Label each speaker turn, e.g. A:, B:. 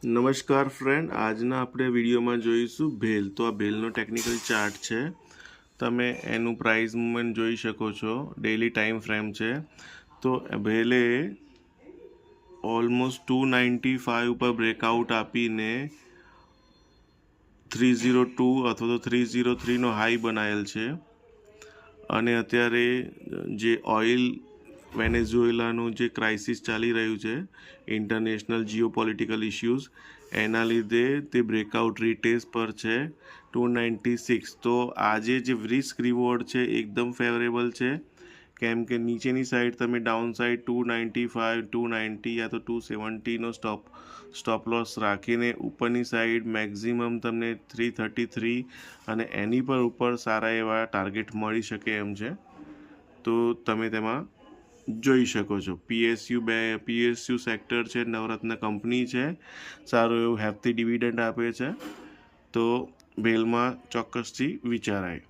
A: નમસ્કાર ફ્રેન્ડ, આજના આપણે વિડીયોમાં જોઈશું ભેલ. તો આ ભેલનો ટેકનિકલ ચાર્ટ છે. તમે એનું પ્રાઇસ મૂવમેન્ટ જોઈ શકો છો. ડેલી ટાઈમ ફ્રેમ છે. તો ભેલે ઓલમોસ્ટ 295 ઉપર બ્રેકઆઉટ આપીને 302 અથવા તો 303નો હાઈ બનાવેલ છે. અને અત્યારે જે ઓઇલ વેનેઝુએલાનું જે ક્રાઇસિસ ચાલી રહ્યું છે, ઇન્ટરનેશનલ જીઓપોલિટિકલ ઇશ્યુઝ, એના લીધે તે બ્રેકઆઉટ રીટેસ્ટ પર છે 296. તો આજે જે રિસ્ક રિવોર્ડ છે એકદમ ફેવરેબલ છે, કેમ કે નીચેની સાઈડ તમે ડાઉન સાઈડ 295, 290 યા તો 270નો સ્ટોપ લોસ રાખીને ઉપરની સાઈડ મેક્ઝિમમ તમને 333 અને એની પર ઉપર સારા એવા ટાર્ગેટ મળી શકે એમ છે. તો તમે તેમાં જોઈ શકો છો. પીએસયુ સેક્ટર છે, નવરત્ન કંપની છે, સારું એવું હેફતી ડિવિડન્ડ આપે છે. તો ભેલમાં ચોક્કસથી વિચારાય.